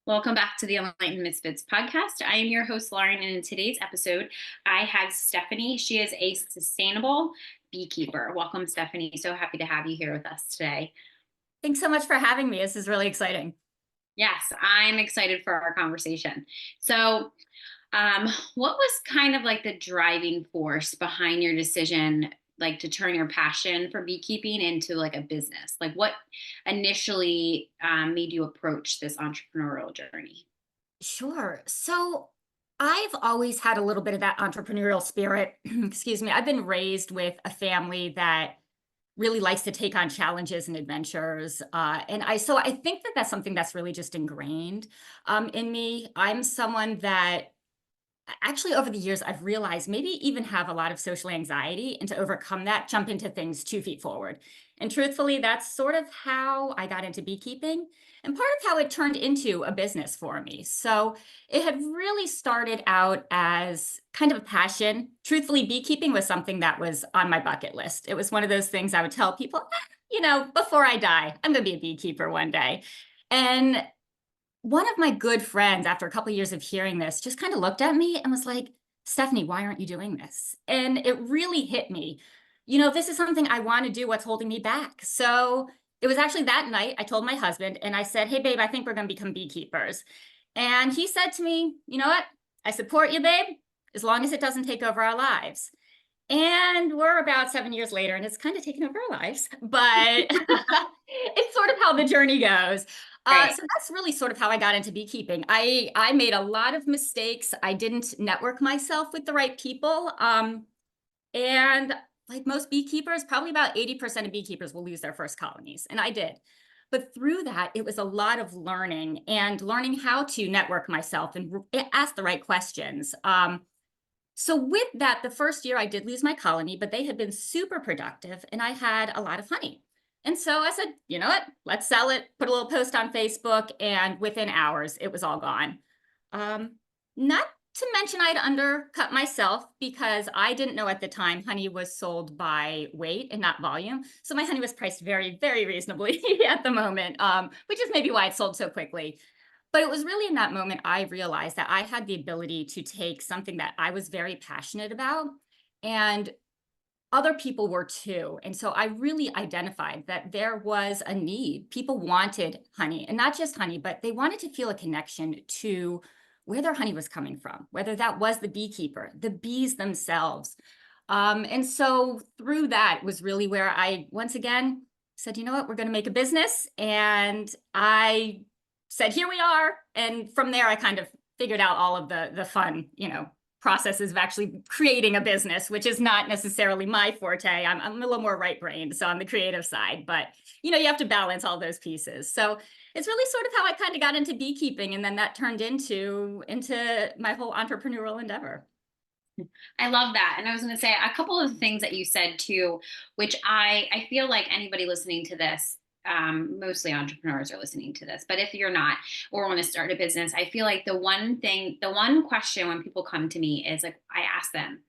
Welcome back to the Enlightened Misfits podcast. I am your host, Lauren, and in today's episode, I have Stephanie. She is a sustainable beekeeper. Welcome, Stephanie. So happy to have you here with us today. Thanks so much for having me. This is really exciting. Yes, I'm excited for our conversation. So, what was kind of like the driving force behind your decision, like to turn your passion for beekeeping into like a business? Like, what initially made you approach this entrepreneurial journey? Sure. So I've always had a little bit of that entrepreneurial spirit. Excuse me. I've been raised with a family that really likes to take on challenges and adventures. So I think that that's something that's really just ingrained in me. I'm someone that actually over the years I've realized maybe even have a lot of social anxiety, and to overcome that, jump into things 2 feet forward. And truthfully, that's sort of how I got into beekeeping and part of how it turned into a business for me. So it had really started out as kind of a passion. Truthfully, beekeeping was something that was on my bucket list. It was one of those things I would tell people, before I die, I'm going to be a beekeeper one day. And one of my good friends, after a couple of years of hearing this, just kind of looked at me and was like, Stephanie, why aren't you doing this? And it really hit me. This is something I want to do. What's holding me back? So it was actually that night I told my husband and I said, hey, babe, I think we're going to become beekeepers. And he said to me, you know what? I support you, babe, as long as it doesn't take over our lives. And we're about 7 years later, and it's kind of taken over our lives, but it's sort of how the journey goes. Right. So that's really sort of how I got into beekeeping. I made a lot of mistakes. I didn't network myself with the right people. And like most beekeepers, probably about 80% of beekeepers will lose their first colonies. And I did. But through that, it was a lot of learning and learning how to network myself and ask the right questions. So with that, the first year I did lose my colony, but they had been super productive and I had a lot of honey. And so I said, you know what, let's sell it, put a little post on Facebook, and within hours, it was all gone. Not to mention I'd undercut myself because I didn't know at the time honey was sold by weight and not volume. So my honey was priced very, very reasonably at the moment, which is maybe why it sold so quickly. But it was really in that moment I realized that I had the ability to take something that I was very passionate about, and other people were too. And so I really identified that there was a need. People wanted honey, and not just honey, but they wanted to feel a connection to where their honey was coming from, whether that was the beekeeper, the bees themselves. And so through that was really where I once again said, you know what, we're going to make a business. And I said, here we are. And from there, I kind of figured out all of the fun, processes of actually creating a business, which is not necessarily my forte. I'm a little more right-brained, so on the creative side, but you have to balance all those pieces. So it's really sort of how I kind of got into beekeeping, and then that turned into my whole entrepreneurial endeavor. I love that. And I was going to say a couple of things that you said too, which I feel like anybody listening to this, mostly entrepreneurs are listening to this, but if you're not or want to start a business, I feel like the one question when people come to me is like, I ask them,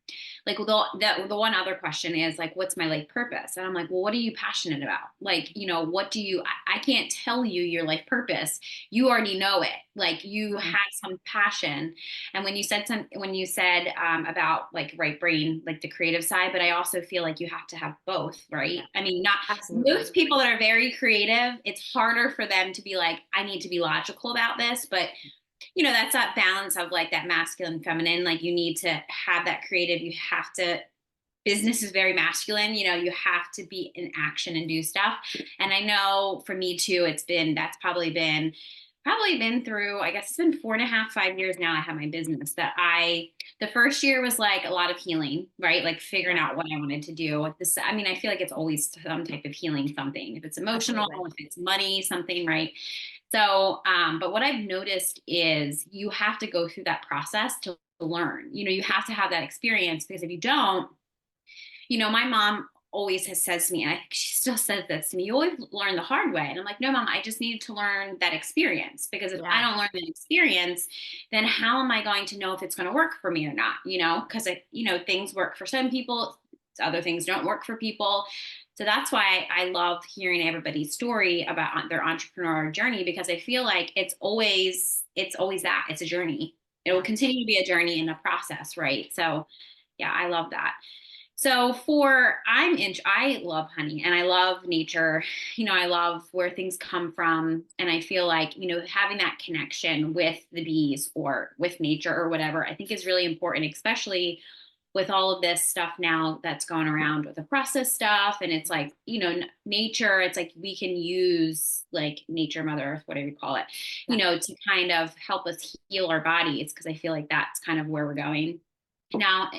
like the one other question is like, what's my life purpose? And I'm like, well, what are you passionate about? Like, what do you, I can't tell you your life purpose. You already know it. Like you Mhm. had some passion. And when you said about like right brain, like the creative side, but I also feel like you have to have both, right? Yeah, I mean, not absolutely. most people that are very creative, it's harder for them to be like, I need to be logical about this, but that's that balance of like that masculine, feminine. Like you need to have that creative. You have to, business is very masculine. You have to be in action and do stuff. And I know for me too, that's probably been through, I guess it's been 4.5, 5 years now. I have my business the first year was like a lot of healing, right? Like figuring Yeah, out what I wanted to do. I mean, I feel like it's always some type of healing something. If it's emotional, absolutely. if it's money, something, right? So, but what I've noticed is you have to go through that process to learn. You have to have that experience because if you don't, my mom always has says to me, and I think she still says this to me, you always learn the hard way. And I'm like, no, mom, I just needed to learn that experience because if I Yeah. don't learn that experience, then how am I going to know if it's going to work for me or not? Because things work for some people, other things don't work for people. So that's why I love hearing everybody's story about their entrepreneurial journey because I feel like it's always that. It's a journey. It will Yeah. continue to be a journey and a process, right? So yeah, I love that. So for I love honey and I love nature. I love where things come from. And I feel like, having that connection with the bees or with nature or whatever, I think is really important, especially with all of this stuff now that's going around with the process stuff. And it's like, nature, it's like we can use like nature, Mother Earth, whatever you call it, Yeah. to kind of help us heal our bodies. Cause I feel like that's kind of where we're going now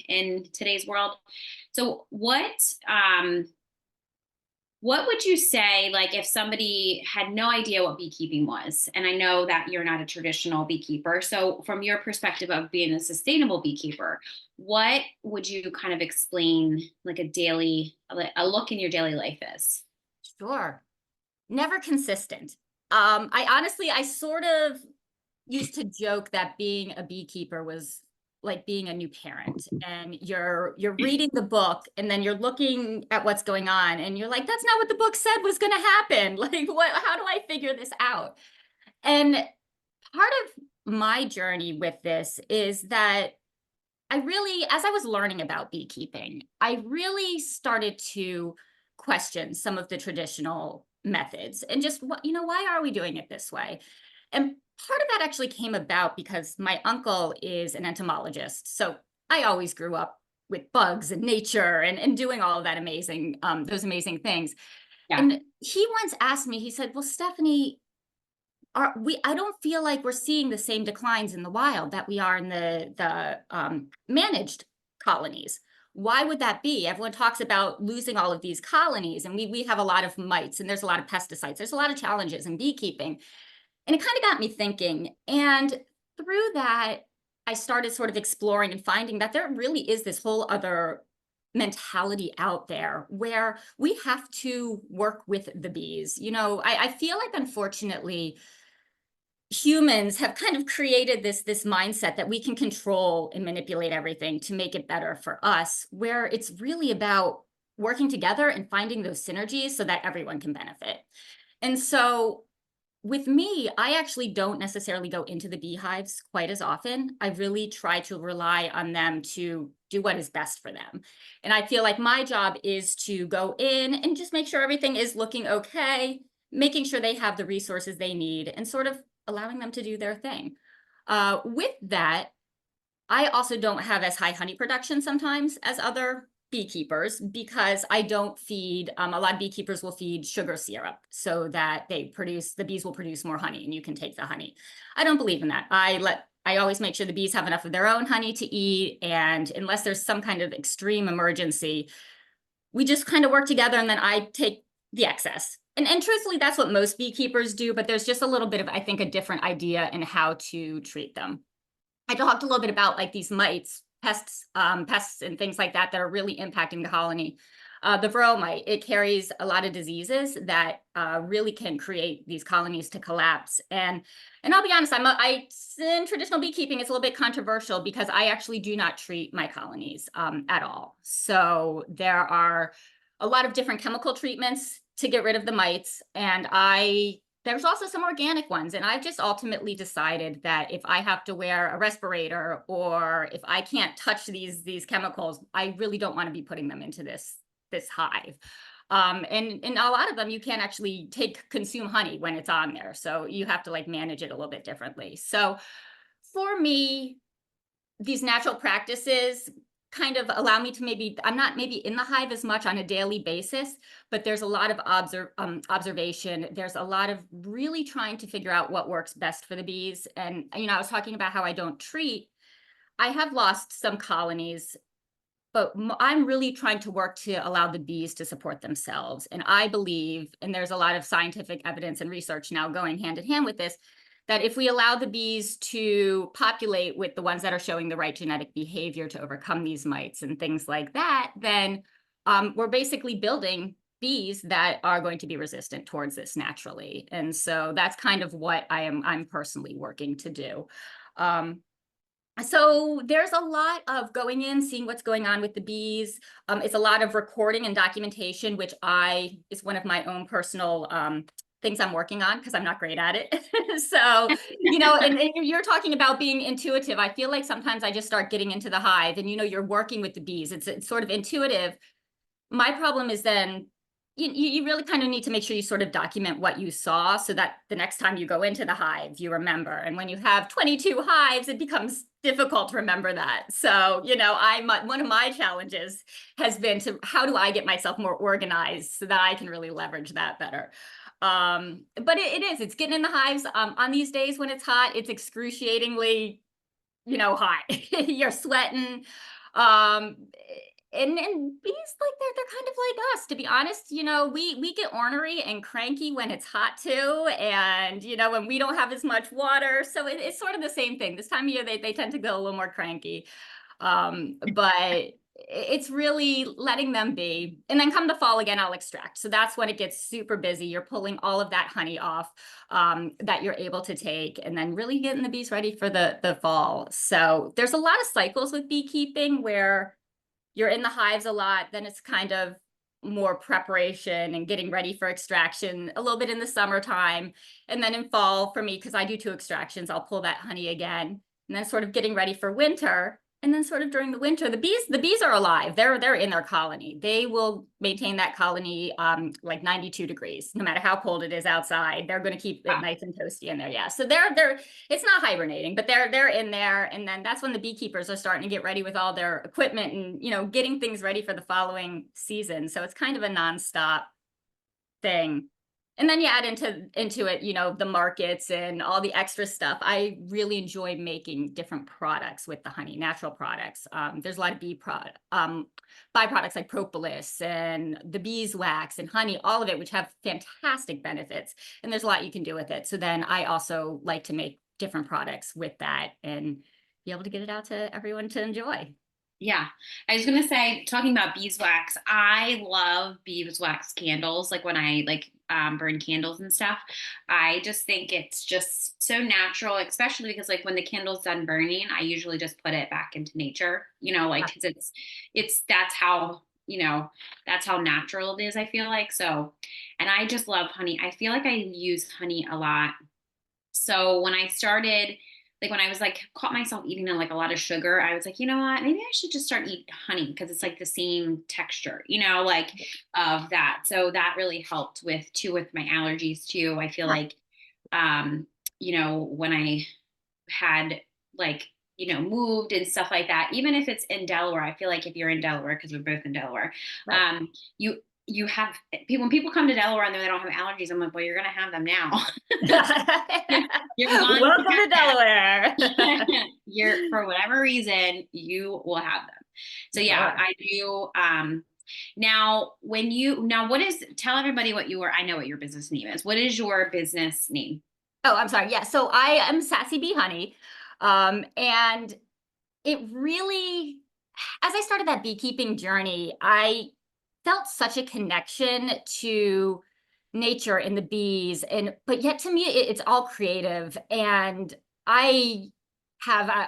in today's world. So what would you say, like, if somebody had no idea what beekeeping was? And I know that you're not a traditional beekeeper. So, from your perspective of being a sustainable beekeeper, what would you kind of explain, like a look in your daily life is? Sure. Never consistent. I sort of used to joke that being a beekeeper was like being a new parent, and you're reading the book and then you're looking at what's going on and you're like, that's not what the book said was going to happen. Like, how do I figure this out? And part of my journey with this is that as I was learning about beekeeping, I really started to question some of the traditional methods and just why are we doing it this way? And part of that actually came about because my uncle is an entomologist. So I always grew up with bugs and nature and doing all of that those amazing things. Yeah. And he once asked me, he said, well, Stephanie, I don't feel like we're seeing the same declines in the wild that we are in the managed colonies. Why would that be? Everyone talks about losing all of these colonies, and we have a lot of mites, and there's a lot of pesticides. There's a lot of challenges in beekeeping. And it kind of got me thinking. And through that, I started sort of exploring and finding that there really is this whole other mentality out there where we have to work with the bees. I feel like, unfortunately, humans have kind of created this mindset that we can control and manipulate everything to make it better for us, where it's really about working together and finding those synergies so that everyone can benefit. And so with me, I actually don't necessarily go into the beehives quite as often. I really try to rely on them to do what is best for them. And I feel like my job is to go in and just make sure everything is looking okay, making sure they have the resources they need, and sort of allowing them to do their thing. With that, I also don't have as high honey production sometimes as other beekeepers because I don't feed, a lot of beekeepers will feed sugar syrup so that the bees will produce more honey and you can take the honey. I don't believe in that. I always make sure the bees have enough of their own honey to eat. And unless there's some kind of extreme emergency, we just kind of work together and then I take the excess. And truthfully, that's what most beekeepers do, but there's just a little bit of, I think, a different idea in how to treat them. I talked a little bit about like these mites, pests and things like that are really impacting the colony. The varroa mite, it carries a lot of diseases that really can create these colonies to collapse. And I'll be honest, in traditional beekeeping, it's a little bit controversial because I actually do not treat my colonies at all. So there are a lot of different chemical treatments to get rid of the mites, and there's also some organic ones. And I've just ultimately decided that if I have to wear a respirator or if I can't touch these chemicals, I really don't want to be putting them into this hive. And a lot of them, you can't actually consume honey when it's on there. So you have to like manage it a little bit differently. So for me, these natural practices kind of allow me to I'm not maybe in the hive as much on a daily basis, but there's a lot of observation. There's a lot of really trying to figure out what works best for the bees. And, I was talking about how I don't treat. I have lost some colonies, but I'm really trying to work to allow the bees to support themselves. And I believe, and there's a lot of scientific evidence and research now going hand in hand with this, that if we allow the bees to populate with the ones that are showing the right genetic behavior to overcome these mites and things like that, then we're basically building bees that are going to be resistant towards this naturally. And so that's kind of what I'm personally working to do. So there's a lot of going in, seeing what's going on with the bees. It's a lot of recording and documentation, which is one of my own personal things I'm working on because I'm not great at it. So, and you're talking about being intuitive. I feel like sometimes I just start getting into the hive and, you're working with the bees. It's sort of intuitive. My problem is then you really kind of need to make sure you sort of document what you saw so that the next time you go into the hive, you remember. And when you have 22 hives, it becomes difficult to remember that. So, one of my challenges has been to how do I get myself more organized so that I can really leverage that better. But it's getting in the hives on these days when it's hot, it's excruciatingly, hot. You're sweating. Um, and bees, like they're kind of like us, to be honest. We get ornery and cranky when it's hot too, and when we don't have as much water. So it's sort of the same thing. This time of year they tend to go a little more cranky. But it's really letting them be. And then come the fall again, I'll extract. So that's when it gets super busy. You're pulling all of that honey off that you're able to take, and then really getting the bees ready for the fall. So there's a lot of cycles with beekeeping where you're in the hives a lot, then it's kind of more preparation and getting ready for extraction a little bit in the summertime. And then in fall for me, because I do 2 extractions, I'll pull that honey again, and then sort of getting ready for winter. And then sort of during the winter, the bees are alive. They're in their colony. They will maintain that colony like 92 degrees, no matter how cold it is outside. They're going to keep it nice and toasty in there. Yeah. So they're it's not hibernating, but they're in there. And then that's when the beekeepers are starting to get ready with all their equipment and getting things ready for the following season. So it's kind of a nonstop thing. And then you add into it, the markets and all the extra stuff. I really enjoy making different products with the honey, natural products. There's a lot of byproducts like propolis and the beeswax and honey, all of it, which have fantastic benefits. And there's a lot you can do with it. So then I also like to make different products with that and be able to get it out to everyone to enjoy. Yeah. I was gonna say, talking about beeswax, I love beeswax candles. Like when I burn candles and stuff, I just think it's just so natural, especially because like when the candle's done burning, I usually just put it back into nature, like 'cause that's how natural it is, I feel like. So, and I just love honey. I feel like I use honey a lot. So when I started, like when I was like caught myself eating like a lot of sugar, I was like, you know what, maybe I should just start eating honey because it's like the same texture, like of that. So that really helped with my allergies too. I feel like, when I had like, moved and stuff like that, even if it's in Delaware, I feel like if you're in Delaware, because we're both in Delaware, Right. you have people when people come to Delaware and they don't have allergies, I'm like, well, you're gonna have them now. You're going to Welcome to Delaware. have you're for whatever reason you will have them. So yeah, Sure. I do. Now what is tell everybody what I know what your business name is. What is your business name? Oh, I'm sorry. Yeah. So I am Sassy Bee Honey. And it really, as I started that beekeeping journey, I felt such a connection to nature and the bees. But yet to me, it's all creative. And I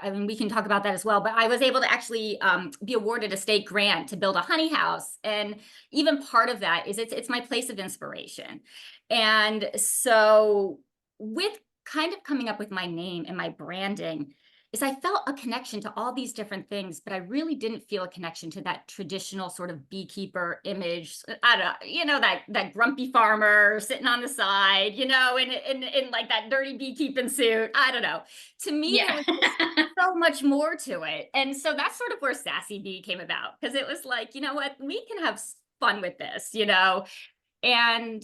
mean, we can talk about that as well, but I was able to actually be awarded a state grant to build a honey house. And even part of that is it's my place of inspiration. And so with kind of coming up with my name and my branding, is I felt a connection to all these different things, but I really didn't feel a connection to that traditional sort of beekeeper image. I don't know, that grumpy farmer sitting on the side, in like that dirty beekeeping suit. I don't know. To me, there Yeah. was just so much more to it. And so that's sort of where Sassy Bee came about, because it was like, you know what, we can have fun with this, and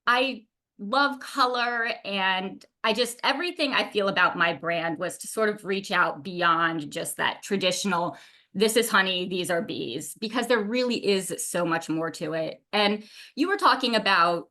I love color, and everything I feel about my brand was to sort of reach out beyond just that traditional, this is honey, these are bees, because there really is so much more to it. And you were talking about,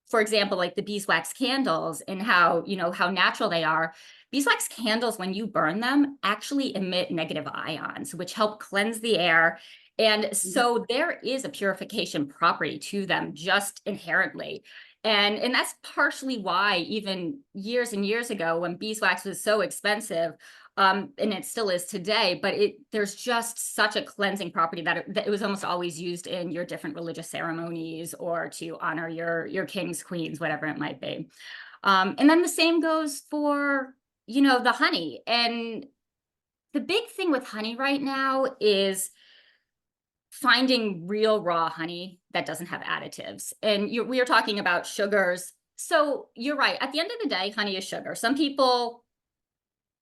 for example, like the beeswax candles and how natural they are. Beeswax candles, when you burn them, actually emit negative ions, which help cleanse the air. And so there is a purification property to them just inherently. And that's partially why even years and years ago when beeswax was so expensive, and it still is today, but there's just such a cleansing property that it was almost always used in your different religious ceremonies or to honor your kings, queens, whatever it might be. And then the same goes for, the honey. And the big thing with honey right now is finding real raw honey that doesn't have additives. And we are talking about sugars. So you're right. At the end of the day, honey is sugar. Some people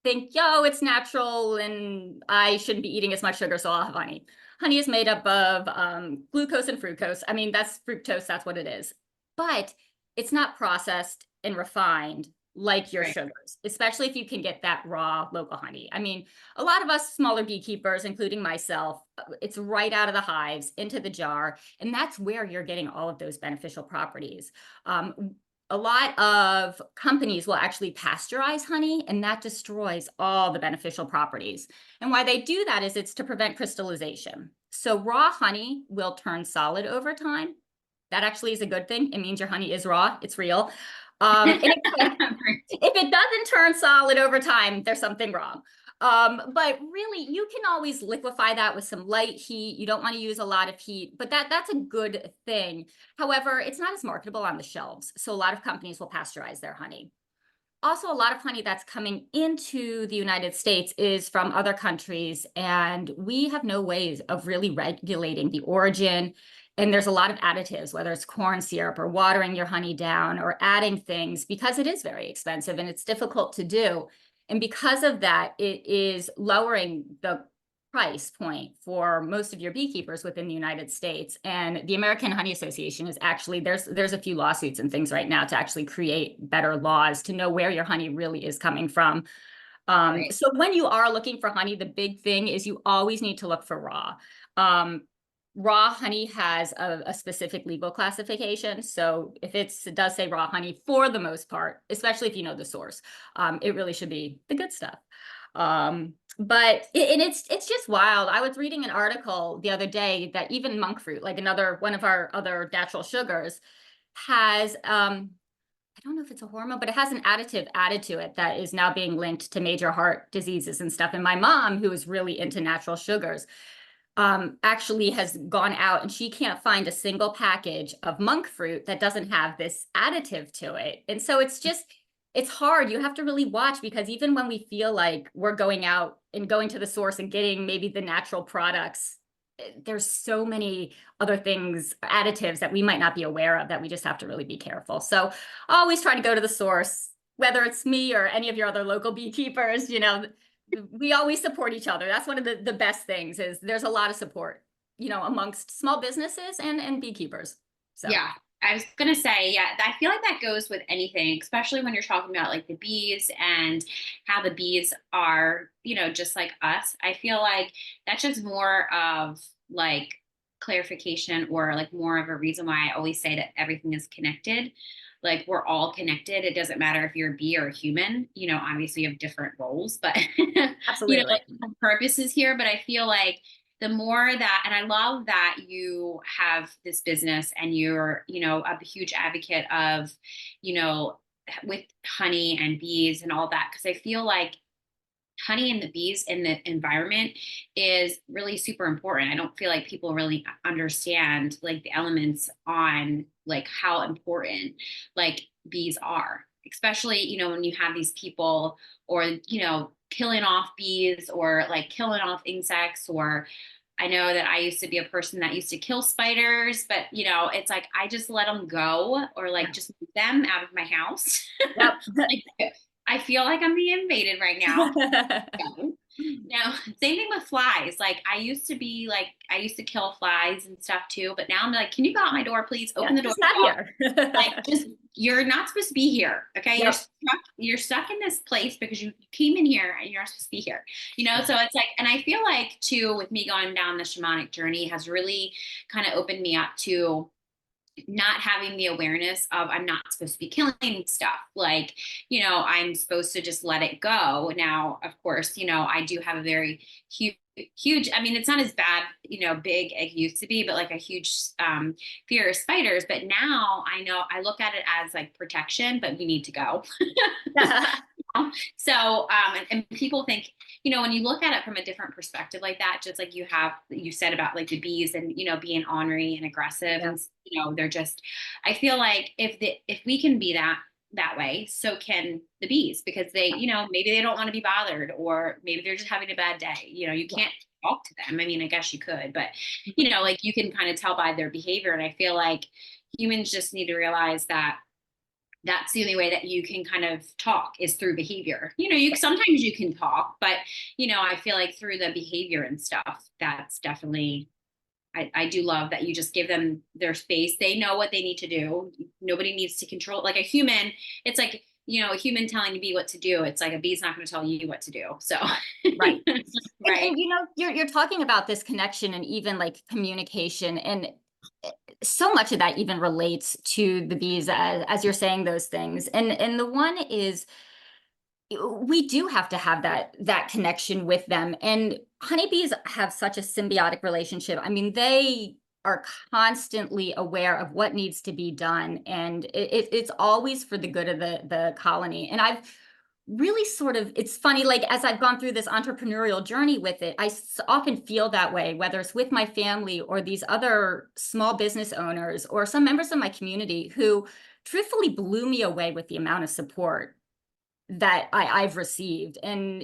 think, yo, it's natural and I shouldn't be eating as much sugar, so I'll have honey. Honey is made up of glucose and fructose. I mean, that's fructose, that's what it is. But it's not processed and refined like your Right. sugars, especially if you can get that raw local honey. I mean, a lot of us smaller beekeepers, including myself, it's right out of the hives into the jar, and that's where you're getting all of those beneficial properties. A lot of companies will actually pasteurize honey, and that destroys all the beneficial properties. And why they do that is it's to prevent crystallization. So raw honey will turn solid over time. That actually is a good thing. It means your honey is raw, it's real. And if it doesn't turn solid over time, there's something wrong. But really, you can always liquefy that with some light heat. You don't want to use a lot of heat, but that's a good thing. However, it's not as marketable on the shelves. So a lot of companies will pasteurize their honey. Also, a lot of honey that's coming into the United States is from other countries, and we have no ways of really regulating the origin. And there's a lot of additives, whether it's corn syrup or watering your honey down or adding things, because it is very expensive and it's difficult to do. And because of that, it is lowering the price point for most of your beekeepers within the United States. And the American Honey Association is actually, there's a few lawsuits and things right now to actually create better laws to know where your honey really is coming from. Right. So when you are looking for honey, the big thing is you always need to look for raw. Raw honey has a specific legal classification. So if it does say raw honey, for the most part, especially if you know the source, it really should be the good stuff. But it's just wild. I was reading an article the other day that even monk fruit, like one of our other natural sugars, has I don't know if it's a hormone, but it has an additive added to it that is now being linked to major heart diseases and stuff. And my mom, who is really into natural sugars, actually has gone out and she can't find a single package of monk fruit that doesn't have this additive to it. And so it's hard. You have to really watch, because even when we feel like we're going out and going to the source and getting maybe the natural products, there's so many other things, additives that we might not be aware of, that we just have to really be careful. So always try to go to the source, whether it's me or any of your other local beekeepers. We always support each other. That's one of the best things, is there's a lot of support, amongst small businesses and beekeepers. So Yeah, I was gonna say, yeah, I feel like that goes with anything, especially when you're talking about like the bees and how the bees are, just like us. I feel like that's just more of like clarification, or like more of a reason why I always say that everything is connected. Like we're all connected. It doesn't matter if you're a bee or a human, obviously you have different roles, but absolutely. like purposes here. But I feel like the more that, and I love that you have this business and you're, a huge advocate of, you know, with honey and bees and all that. Cause I feel like honey and the bees in the environment is really super important. I don't feel like people really understand like the elements on like how important like bees are, especially, when you have these people or, killing off bees or like killing off insects. Or I know that I used to be a person that used to kill spiders, but it's like I just let them go, or like just move them out of my house. Yep. Like, I feel like I'm being invaded right now. Now, same thing with flies. Like I used to kill flies and stuff too, but now I'm like, can you go out my door, please? Yeah, Open the door. just not here. Like, just you're not supposed to be here. Okay. Yep. You're stuck in this place because you came in here and you're not supposed to be here. So it's like, and I feel like too, with me going down the shamanic journey has really kind of opened me up to not having the awareness of I'm not supposed to be killing stuff. Like, I'm supposed to just let it go. Now, of course, I do have a very huge huge, I mean, it's not as bad, big it used to be, but like a huge fear of spiders. But now I know I look at it as like protection, but we need to go. So, and people think, when you look at it from a different perspective like that, just like you said about like the bees and, being ornery and aggressive Yeah. and, they're just, I feel like if we can be that way, so can the bees, because they, maybe they don't want to be bothered, or maybe they're just having a bad day. You Yeah. can't talk to them. I mean, I guess you could, but, like you can kind of tell by their behavior. And I feel like humans just need to realize that that's the only way that you can kind of talk is through behavior. You sometimes you can talk, but I feel like through the behavior and stuff, that's definitely, I do love that you just give them their space. They know what they need to do. Nobody needs to control. Like a human, it's like, a human telling a bee what to do. It's like a bee's not going to tell you what to do. So, Right. right. And you're talking about this connection and even like communication, and so much of that even relates to the bees as you're saying those things. And the one is we do have to have that connection with them. And honeybees have such a symbiotic relationship. I mean, they are constantly aware of what needs to be done, and it's always for the good of the colony. And I've really sort of, it's funny, like as I've gone through this entrepreneurial journey with it, I often feel that way, whether it's with my family or these other small business owners or some members of my community who truthfully blew me away with the amount of support that I've received. And,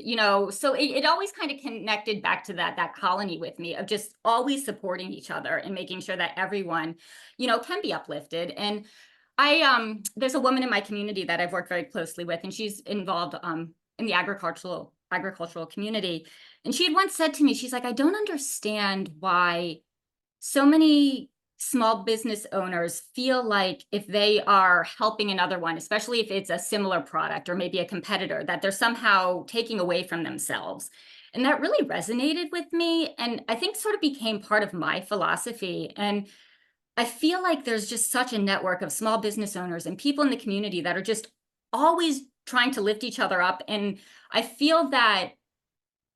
so it always kind of connected back to that colony with me of just always supporting each other and making sure that everyone, can be uplifted. And there's a woman in my community that I've worked very closely with, and she's involved in the agricultural community. And she had once said to me, she's like, I don't understand why so many small business owners feel like if they are helping another one, especially if it's a similar product or maybe a competitor, that they're somehow taking away from themselves. And that really resonated with me. And I think sort of became part of my philosophy. And I feel like there's just such a network of small business owners and people in the community that are just always trying to lift each other up. And I feel that,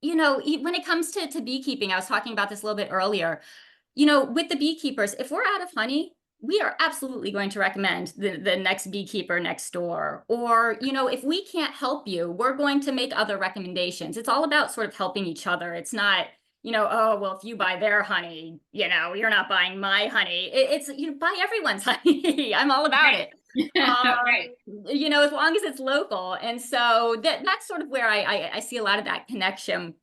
when it comes to beekeeping, I was talking about this a little bit earlier, with the beekeepers, if we're out of honey, we are absolutely going to recommend the next beekeeper next door. Or, if we can't help you, we're going to make other recommendations. It's all about sort of helping each other. It's not, oh, well, if you buy their honey, you're not buying my honey. It's, buy everyone's honey. I'm all about Right. it. Right. As long as it's local. And so that's sort of where I see a lot of that connection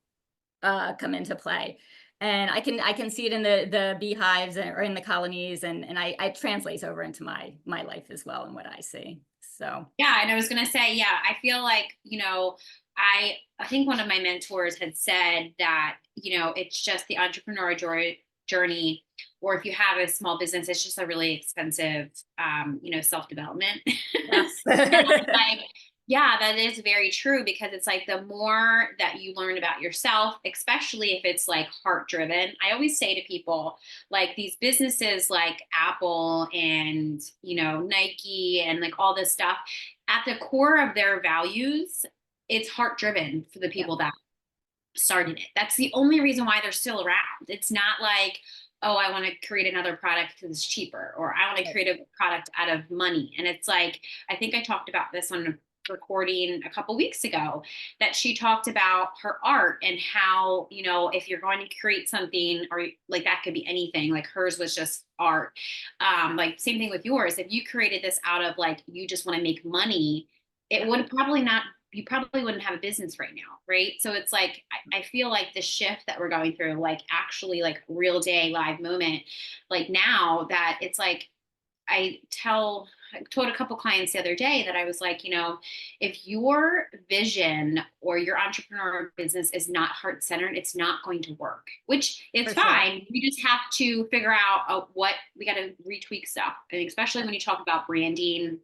come into play. And I can see it in the beehives or in the colonies, and I translates over into my life as well and what I see. So Yeah, and I was gonna say, yeah, I feel like, I think one of my mentors had said that, it's just the entrepreneurial journey, or if you have a small business, it's just a really expensive, self-development. yes. And I'm like, yeah, that is very true, because it's like the more that you learn about yourself, especially if it's like heart driven. I always say to people, like these businesses like Apple and, Nike and like all this stuff, at the core of their values, it's heart driven for the Yeah, people that started it. That's the only reason why they're still around. It's not like, oh, I want to create another product because it's cheaper, or I want to right. create a product out of money. And it's like, I think I talked about this on a recording a couple weeks ago, that she talked about her art and how, if you're going to create something, or like that could be anything, like hers was just art. Like same thing with yours. If you created this out of like, you just want to make money, it Yeah, would probably not, you probably wouldn't have a business right now, right? So it's like, I feel like the shift that we're going through, like actually like real day live moment, like now that it's like, I told a couple clients the other day that I was like, if your vision or your entrepreneur business is not heart centered, it's not going to work, which it's for sure. fine. We just have to figure out what we got to retweak stuff. And especially when you talk about branding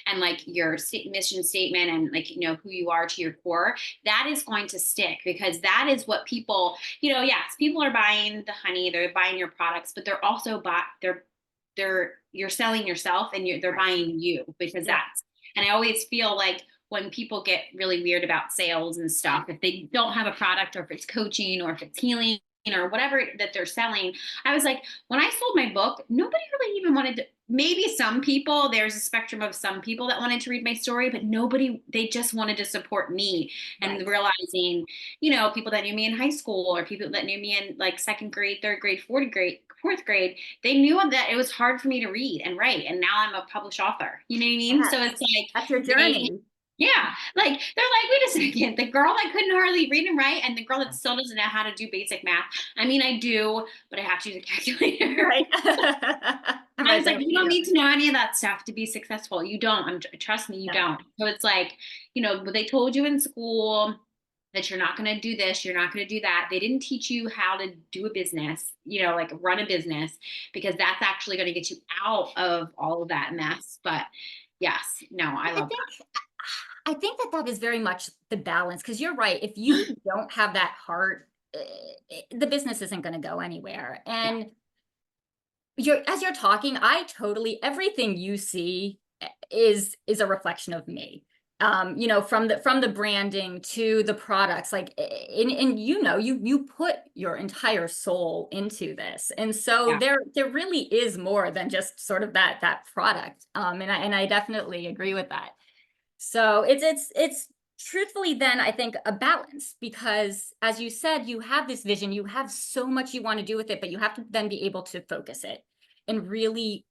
and like your mission statement and like who you are to your core, that is going to stick, because that is what people, yes, people are buying the honey, they're buying your products, but they're also they're you're selling yourself, and they're Right. buying you, because Yep. that's, and I always feel like when people get really weird about sales and stuff, if they don't have a product or if it's coaching or if it's healing or whatever that they're selling. I was like, when I sold my book, nobody really even wanted to, maybe some people, there's a spectrum of some people that wanted to read my story, but nobody, they just wanted to support me. And Right. realizing, people that knew me in high school or people that knew me in like second grade, third grade, fourth grade, they knew that it was hard for me to read and write. And now I'm a published author. You know what I mean? So Yes. it's like That's your they, journey. yeah, like they're like, wait a second, the girl that couldn't hardly read and write, and the girl that still doesn't know how to do basic math. I mean, I do, but I have to use a calculator. Right. I'm I right was there like, with you don't you. need to know any of that stuff to be successful. You don't. Trust me, you Yeah. don't. So it's like, what they told you in school that you're not going to do this, you're not going to do that. They didn't teach you how to do a business, like run a business, because that's actually going to get you out of all of that mess. But yes, no, I I love think I think that that is very much the balance, because you're right. If you don't have that heart, the business isn't going to go anywhere. that. And as you're talking, I totally, everything you see is a reflection of me. From the branding to the products, like, and you put your entire soul into this, and so Yeah. there really is more than just sort of that product. And I definitely agree with that. So it's truthfully then I think a balance, because as you said, you have this vision, you have so much you want to do with it, but you have to then be able to focus it and really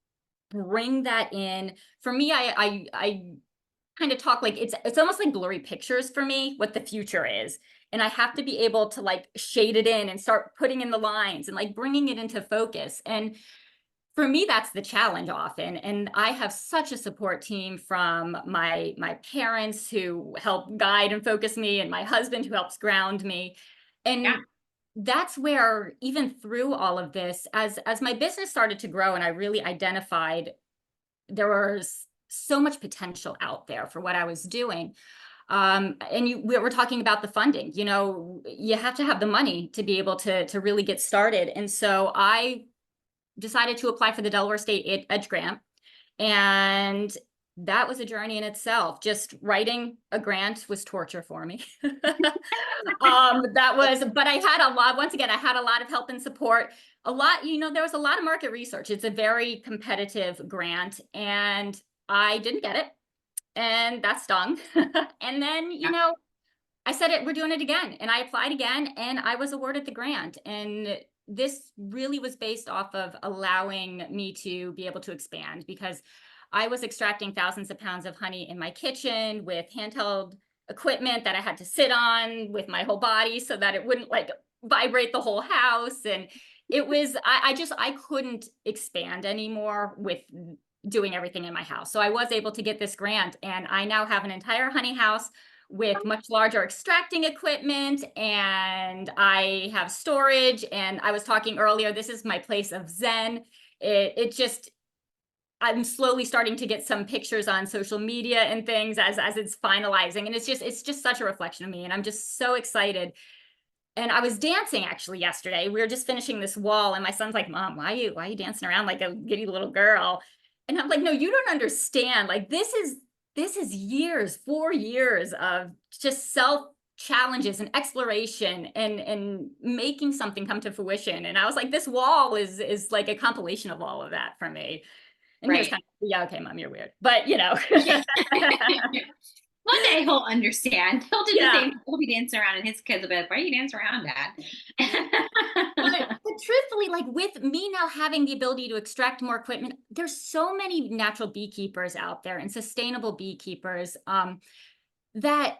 bring that in. For me, I kind of talk like it's almost like blurry pictures for me, what the future is. And I have to be able to like shade it in and start putting in the lines and like bringing it into focus. And for me, that's the challenge often. And I have such a support team from my parents who help guide and focus me, and my husband who helps ground me. Yeah. And that's where, even through all of this, as my business started to grow and I really identified there was so much potential out there for what I was doing. And we were talking about the funding. You have to have the money to be able to really get started. And so I decided to apply for the Delaware State Edge Grant. And that was a journey in itself. Just writing a grant was torture for me. But I had a lot, once again, I had a lot of help and support. There was a lot of market research. It's a very competitive grant, and I didn't get it. And that stung. And then, Yeah. I said we're doing it again. And I applied again, and I was awarded the grant. And this really was based off of allowing me to be able to expand, because I was extracting thousands of pounds of honey in my kitchen with handheld equipment that I had to sit on with my whole body so that it wouldn't like vibrate the whole house. And it was, I couldn't expand anymore with doing everything in my house. So I was able to get this grant, and I now have an entire honey house with much larger extracting equipment, and I have storage. And I was talking earlier, this is my place of zen. It just, I'm slowly starting to get some pictures on social media and things as it's finalizing. And it's just such a reflection of me. And I'm just so excited. And I was dancing actually yesterday. We were just finishing this wall, and my son's like, "Mom, why are you dancing around like a giddy little girl?" And I'm like, "No, you don't understand. Like this is years, 4 years of just self challenges and exploration and making something come to fruition." And I was like, this wall is like a compilation of all of that for me. And he was Right. kind of, yeah, okay, Mom, you're weird. But One day he'll understand. He'll do the yeah. same. He'll be dancing around, and his kids will be like, "Why are you dancing around, But Dad?" truthfully, like with me now having the ability to extract more equipment, there's so many natural beekeepers out there and sustainable beekeepers, that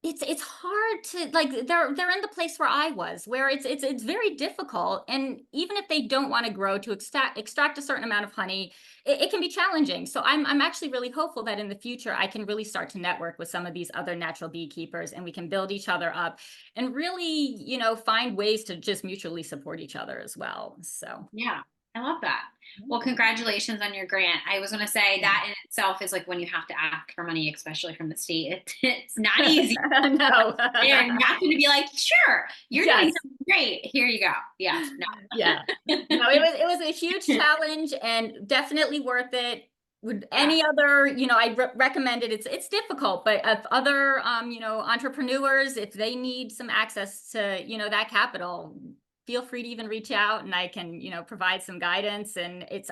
it's hard to like they're in the place where I was, where it's very difficult. And even if they don't want to grow to extract a certain amount of honey, it can be challenging. So I'm actually really hopeful that in the future I can really start to network with some of these other natural beekeepers, and we can build each other up and really, find ways to just mutually support each other as well. So Yeah, I love that. Well, yeah. congratulations on your grant. I was going to say that in itself is like when you have to ask for money, especially from the state. It's not easy. No. They're not going to be like, "Sure, you're doing Yes. something great. Here you go." Yes, Yeah. no. No, it was a huge challenge and definitely worth it. would Yeah. any other, I recommend it. It's difficult, but if other, entrepreneurs, if they need some access to, that capital, feel free to even reach out and I can, provide some guidance. And it's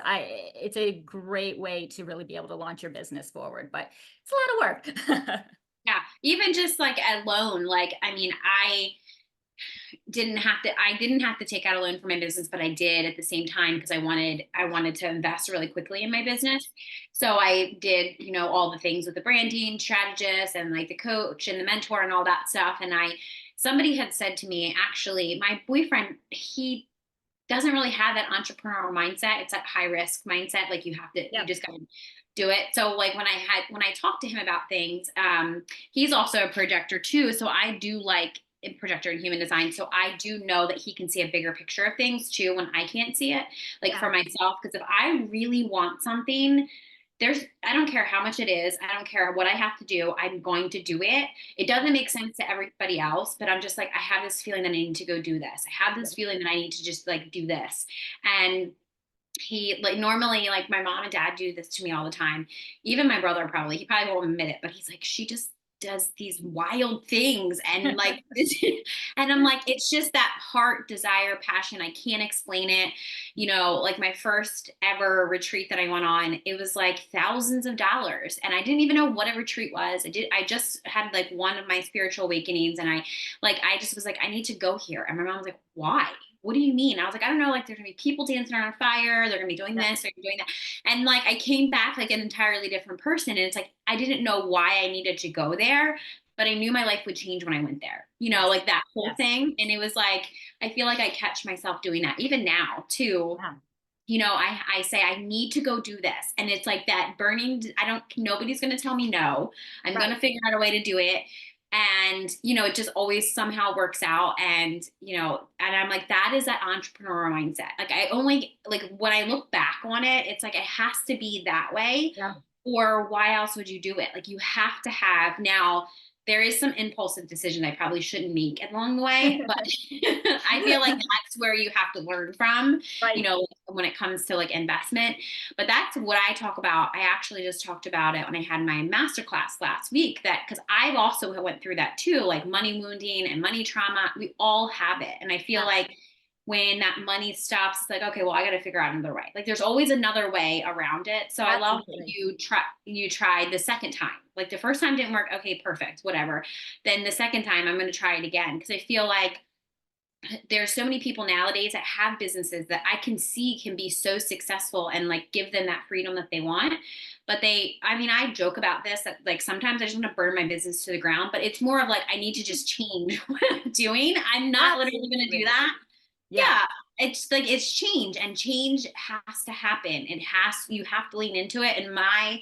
a great way to really be able to launch your business forward, but it's a lot of work. Yeah. Even just like a loan, like, I mean, I didn't have to take out a loan for my business, but I did at the same time because I wanted to invest really quickly in my business. So I did, all the things with the branding strategist and like the coach and the mentor and all that stuff. And somebody had said to me, actually, my boyfriend, he doesn't really have that entrepreneurial mindset. It's that high risk mindset. Like you Yeah. just gotta do it. So like when I talked to him about things, he's also a projector too. So I do like a projector in human design. So I do know that he can see a bigger picture of things too when I can't see it, like Yeah. for myself. Because if I really want something, I don't care how much it is. I don't care what I have to do. I'm going to do it. It doesn't make sense to everybody else, but I'm just like, I have this feeling that I need to go do this. I have this feeling that I need to just like do this. And he like normally like my mom and dad do this to me all the time. Even my brother probably, he probably won't admit it, but he's like, she just does these wild things and like and I'm like, it's just that heart, desire, passion. I can't explain it. Like my first ever retreat that I went on, it was like thousands of dollars. And I didn't even know what a retreat was. I just had like one of my spiritual awakenings and I just was like, I need to go here. And my mom was like, why? What do you mean? I was like, I don't know, like there's gonna be people dancing around fire, they're gonna be doing Yeah. this, they're gonna be doing that. And like I came back like an entirely different person. And it's like I didn't know why I needed to go there, but I knew my life would change when I went there, Yes. like that whole Yes. thing. And it was like, I feel like I catch myself doing that even now too. Yeah. I say I need to go do this. And it's like that burning, nobody's going to tell me no. I'm going Right. to figure out a way to do it. And, it just always somehow works out. And, and I'm like, that is that entrepreneurial mindset. Like I only, like when I look back on it, it's like, it has to be that way Yeah. or why else would you do it? Like you have to have now, there is some impulsive decision I probably shouldn't make along the way, but I feel like that's where you have to learn from, Right. when it comes to like investment. But that's what I talk about. I actually just talked about it when I had my masterclass last week, that because I've also went through that too, like money wounding and money trauma. We all have it. And I feel Yes. like when that money stops, it's like, okay, well, I got to figure out another way. Like there's always another way around it. So I love that Absolutely. you tried the second time. Like the first time didn't work. Okay, perfect, whatever. Then the second time I'm going to try it again because I feel like there's so many people nowadays that have businesses that I can see can be so successful and like give them that freedom that they want. But I joke about this that like sometimes I just want to burn my business to the ground, but it's more of like I need to just change what I'm doing. I'm not literally going to do Absolutely. that. Yeah. Yeah, it's like it's change and change has to happen. You have to lean into it. And my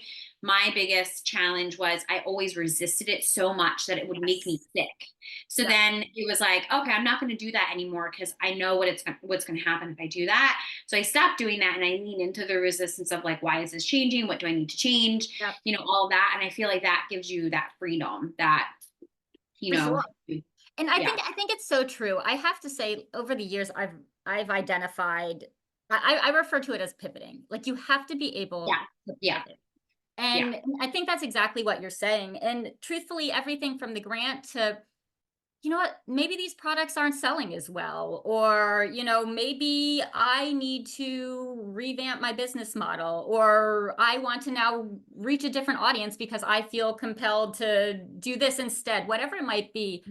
biggest challenge was I always resisted it so much that it would make me Yes. sick. So Yep. then it was like, okay, I'm not going to do that anymore because I know what's going to happen if I do that. So I stopped doing that and I lean into the resistance of like, why is this changing? What do I need to change? Yep. All of that. And I feel like that gives you that freedom that, you For know, sure. And I yeah, think it's so true. I have to say, over the years, I've identified. I refer to it as pivoting. Like you have to be yeah, able to yeah, pivot. yeah, And I think that's exactly what you're saying. And truthfully, everything from the grant to, you know what, maybe these products aren't selling as well, or, maybe I need to revamp my business model, or I want to now reach a different audience because I feel compelled to do this instead, whatever it might be.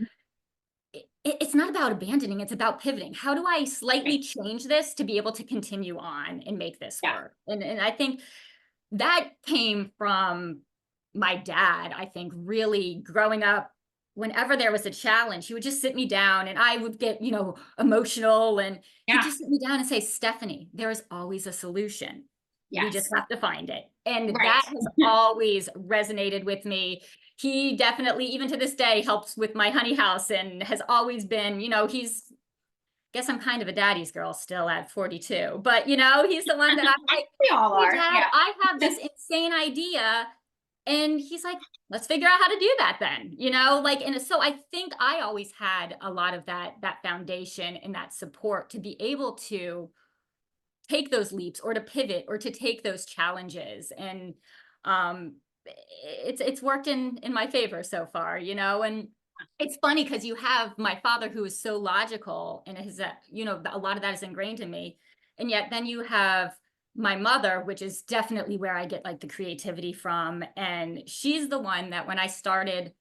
It's not about abandoning, it's about pivoting. How do I right, slightly change this to be able to continue on and make this yeah, work? And I think that came from my dad. I think really growing up, whenever there was a challenge, he would just sit me down and I would get, emotional, and he'd yeah, just sit me down and say, Stephanie, there is always a solution. We just yes, have to find it. And right, that has always resonated with me. He definitely, even to this day, helps with my honey house and has always been, guess I'm kind of a daddy's girl still at 42, but he's the one that I'm like, we all hey are, dad, yeah, I have this insane idea. And he's like, let's figure out how to do that then, like, and so I think I always had a lot of that foundation and that support to be able to take those leaps or to pivot or to take those challenges. And um, it's worked in my favor so far, you know. And it's funny because you have my father who is so logical, and his, you know, a lot of that is ingrained in me. And yet then you have my mother, which is definitely where I get like the creativity from. And she's the one that when I started,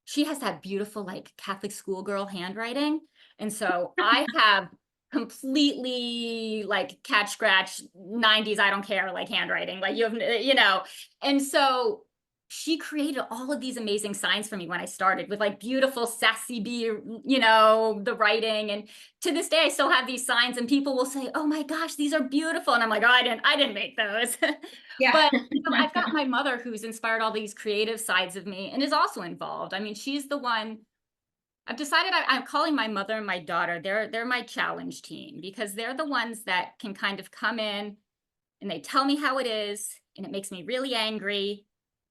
she has that beautiful like Catholic schoolgirl handwriting. And so I have completely like catch scratch 90s, I don't care, like handwriting, like you have, you know. And so she created all of these amazing signs for me when I started with like beautiful sassy bee, you know, the writing. And to this day, I still have these signs and people will say, "Oh my gosh, these are beautiful." And I'm like, "Oh, I didn't make those." Yeah. But you know, I've got my mother who's inspired all these creative sides of me and is also involved. I mean, she's the one. I've decided I'm calling my mother and my daughter. They're my challenge team because they're the ones that can kind of come in and they tell me how it is, and it makes me really angry.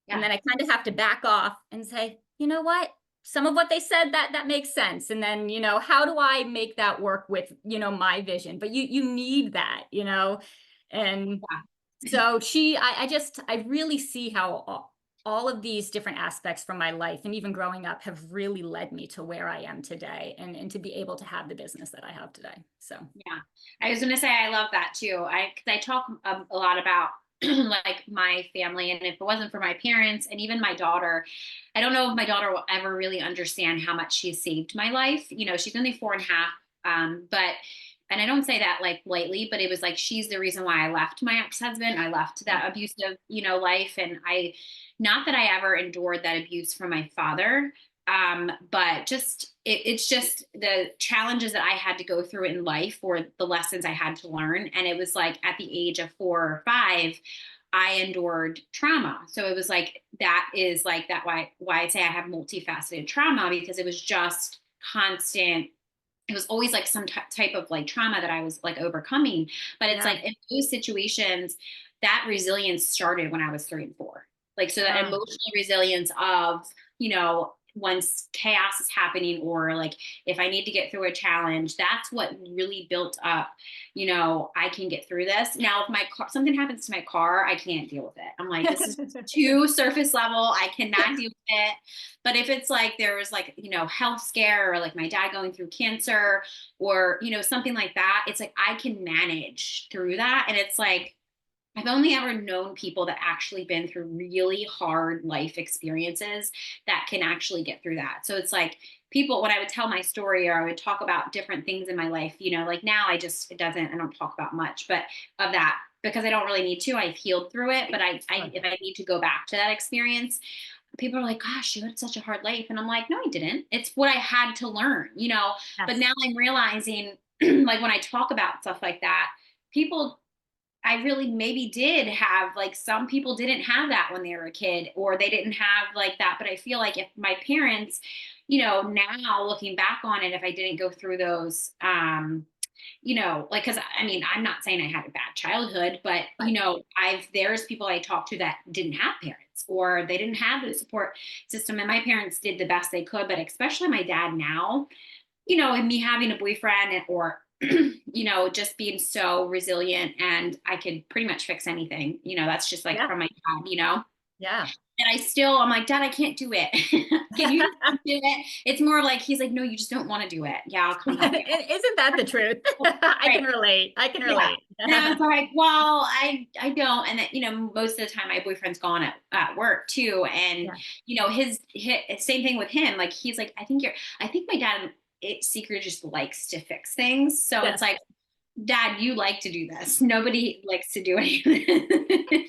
And Yeah. then I kind of have to back off and say, you know what? Some of what they said, that makes sense. And then, you know, how do I make that work with, you know, my vision? But you need that, you know. And so I really see how all of these different aspects from my life and even growing up have really led me to where I am today, and to be able to have the business that I have today. So Yeah, I was gonna say I love that too. Because I talk a lot about like my family, and if it wasn't for my parents and even my daughter, I don't know if my daughter will ever really understand how much she saved my life. You know, she's only 4.5, but and I don't say that like lightly, but it was like she's the reason why I left my ex-husband. I left that abusive, you know, life, and I, not that I ever endured that abuse from my father, but just it's just the challenges that I had to go through in life or the lessons I had to learn. And it was like at the age of 4 or 5, I endured trauma. So it was like that is like that why I say I have multifaceted trauma, because it was just constant. It was always like some type of like trauma that I was like overcoming. But it's yeah. like in those situations, that resilience started when I was 3 and 4. Like, so that Um, emotional resilience of, you know, once chaos is happening, or like if I need to get through a challenge, that's what really built up, you know, I can get through this. Now, if my car, something happens to my car, I can't deal with it. I'm like, this is too surface level. I cannot deal with it. But if it's like there was like, you know, health scare, or like my dad going through cancer, or, you know, something like that, it's like I can manage through that. And it's like, I've only ever known people that actually been through really hard life experiences that can actually get through that. So it's like people, when I would tell my story or I would talk about different things in my life, you know, like now I don't talk about much, but of that, because I don't really need to. I've healed through it. But if I need to go back to that experience, people are like, "Gosh, you had such a hard life." And I'm like, "No, I didn't. It's what I had to learn, you know." But yes. now I'm realizing, like when I talk about stuff like that, people, I really maybe did have, like, some people didn't have that when they were a kid, or they didn't have like that. But I feel like if my parents, you know, now looking back on it, if I didn't go through those, you know, like, cause I mean, I'm not saying I had a bad childhood, but you Right. know, there's people I talked to that didn't have parents, or they didn't have the support system. And my parents did the best they could, but especially my dad now, you know, and me having a boyfriend, or, you know, just being so resilient, and I could pretty much fix anything, you know, that's just like Yeah. from my dad, you know. Yeah. And I'm like, "Dad, I can't do it." "Can you just do it?" It's more like, he's like, "No, you just don't want to do it." "Yeah, I'll come help you." Isn't that the truth? I can Right. relate. I can Yeah. relate. And I was like, "Well, I don't." And that, you know, most of the time my boyfriend's gone at work too. And, Yeah. you know, his same thing with him. Like, he's like, I think my dad, secretly just likes to fix things. So it's Yes. like, "Dad, you like to do this. Nobody likes to do anything."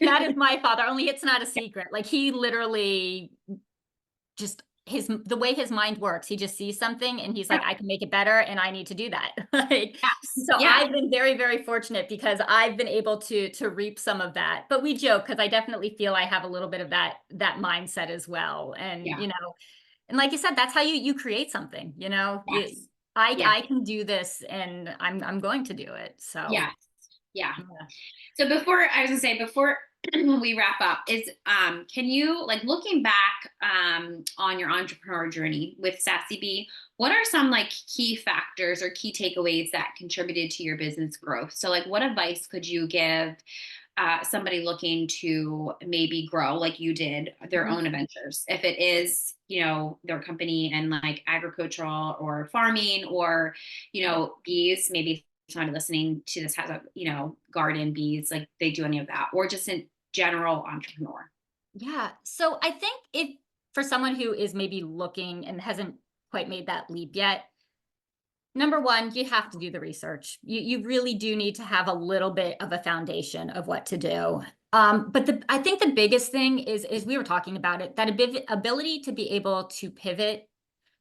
That is my father, only it's not a secret. Like he literally just the way his mind works, he just sees something and he's like, I can make it better and I need to do that. Like, Yes. so Yeah. I've been very, very fortunate because I've been able to reap some of that. But we joke because I definitely feel I have a little bit of that mindset as well. And Yeah. you know, and like you said, that's how you create something, you know. Yes. Yeah. I can do this and I'm going to do it. So Yes. Yeah. yeah. So before, I was gonna say, before when we wrap up is can you, like, looking back on your entrepreneur journey with Sassy Bee, what are some like key factors or key takeaways that contributed to your business growth? So like what advice could you give somebody looking to maybe grow like you did their Mhm. own ventures, if it is, their company and like agricultural or farming, or bees, maybe somebody listening to this has a garden, bees, like they do any of that, or just a general entrepreneur. Yeah. So I think if for someone who is maybe looking and hasn't quite made that leap yet, number one, you have to do the research. You really do need to have a little bit of a foundation of what to do. But I think the biggest thing is we were talking about it, that ability to be able to pivot,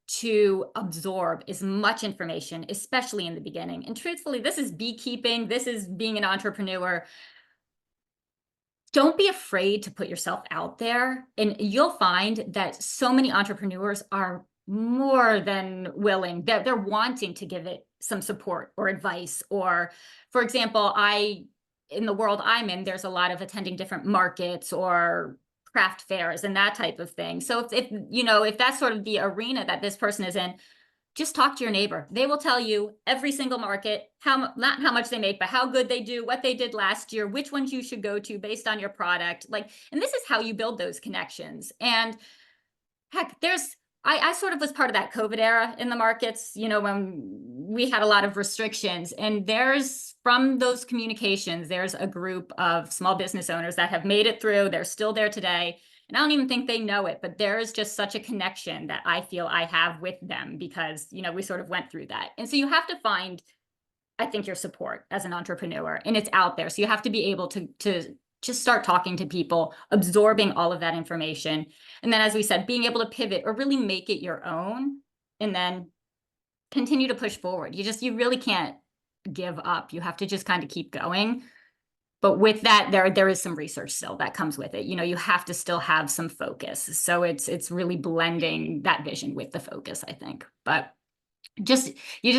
to absorb as much information, especially in the beginning. And truthfully, this is beekeeping, this is being an entrepreneur. Don't be afraid to put yourself out there. And you'll find that so many entrepreneurs are more than willing. They're wanting to give it some support or advice. Or, for example, in the world I'm in, there's a lot of attending different markets or craft fairs and that type of thing. So if that's sort of the arena that this person is in, just talk to your neighbor. They will tell you every single market, not how much they make, but how good they do, what they did last year, which ones you should go to based on your product. And this is how you build those connections. And heck, I sort of was part of that COVID era in the markets, when we had a lot of restrictions. And from those communications, there's a group of small business owners that have made it through. They're still there today. And I don't even think they know it, but there is just such a connection that I feel I have with them because, we sort of went through that. And so you have to find, I think, your support as an entrepreneur, and it's out there. So you have to be able to just start talking to people, absorbing all of that information. And then, as we said, being able to pivot or really make it your own, and then continue to push forward. You really can't give up. You have to just kind of keep going. But with that, there is some research still that comes with it. You have to still have some focus. So it's really blending that vision with the focus, I think. But you just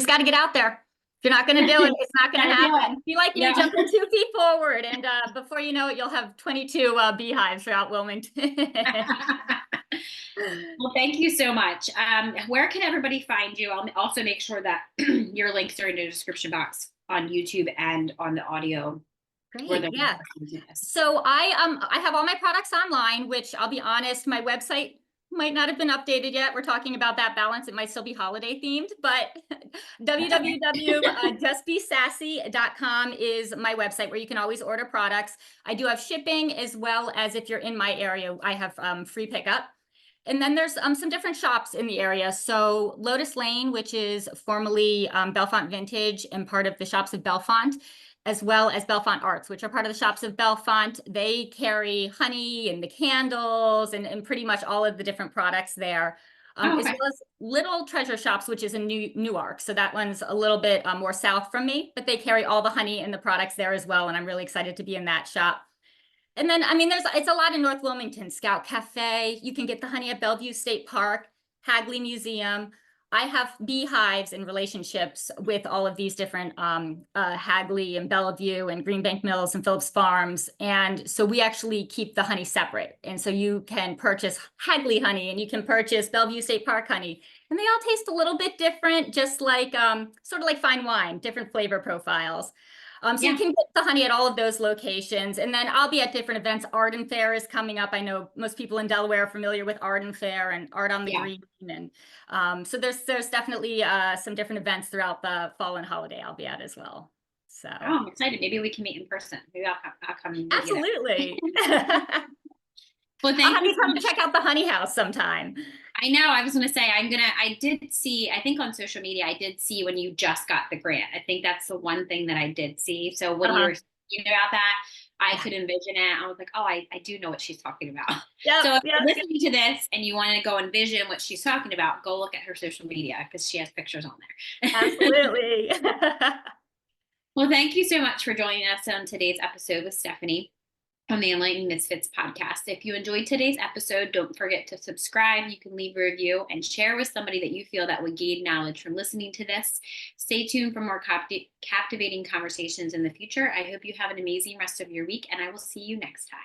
got to get out there. If you're not going to do it, it's not going to Gotta do it. happen. Be like me, Yeah. jumping 2 feet forward, and before you know it, you'll have 22 beehives throughout Wilmington. Well, thank you so much. Where can everybody find you? I'll also make sure that your links are in the description box on YouTube and on the audio where Great, they're yeah. listening to this. So I have all my products online, which I'll be honest, my website might not have been updated yet. We're talking about that balance. It might still be holiday themed, but www.justbesassy.com is my website where you can always order products. I do have shipping, as well as if you're in my area, I have free pickup. And then there's some different shops in the area. So Lotus Lane, which is formerly Bellefonte Vintage and part of the Shops of Bellefonte, as well as Bellefonte Arts, which are part of the Shops of Bellefonte. They carry honey and the candles and pretty much all of the different products there. Oh, As okay. well as Little Treasure Shops, which is in Newark. So that one's a little bit more south from me, but they carry all the honey and the products there as well. And I'm really excited to be in that shop. And then, it's a lot in North Wilmington. Scout Cafe. You can get the honey at Bellevue State Park, Hagley Museum. I have beehives and relationships with all of these different Hagley and Bellevue and Greenbank Mills and Phillips Farms. And so we actually keep the honey separate. And so you can purchase Hagley honey and you can purchase Bellevue State Park honey. And they all taste a little bit different, just like sort of like fine wine, different flavor profiles. So you Yeah. can get the honey at all of those locations. And then I'll be at different events. Arden Fair is coming up. I know most people in Delaware are familiar with Arden Fair and Art on the Yeah. Green. And so there's definitely some different events throughout the fall and holiday I'll be at as well. So Oh, I'm excited. Maybe we can meet in person. Maybe I'll come and meet you there. absolutely. I'll Well, thank have you you so come much. check out the honey house sometime. I know. I was going to say, I did see, I think on social media, I did see when you just got the grant. I think that's the one thing that I did see. So when you Uh-huh. were speaking about that, I Yeah. could envision it. I was like, oh, I do know what she's talking about. Yep. So if Yep. you're listening to this and you want to go envision what she's talking about, go look at her social media because she has pictures on there. Absolutely. Well, thank you so much for joining us on today's episode with Stephanie. on the Enlightened Misfits podcast. If you enjoyed today's episode, don't forget to subscribe. You can leave a review and share with somebody that you feel that would gain knowledge from listening to this. Stay tuned for more captivating conversations in the future. I hope you have an amazing rest of your week, and I will see you next time.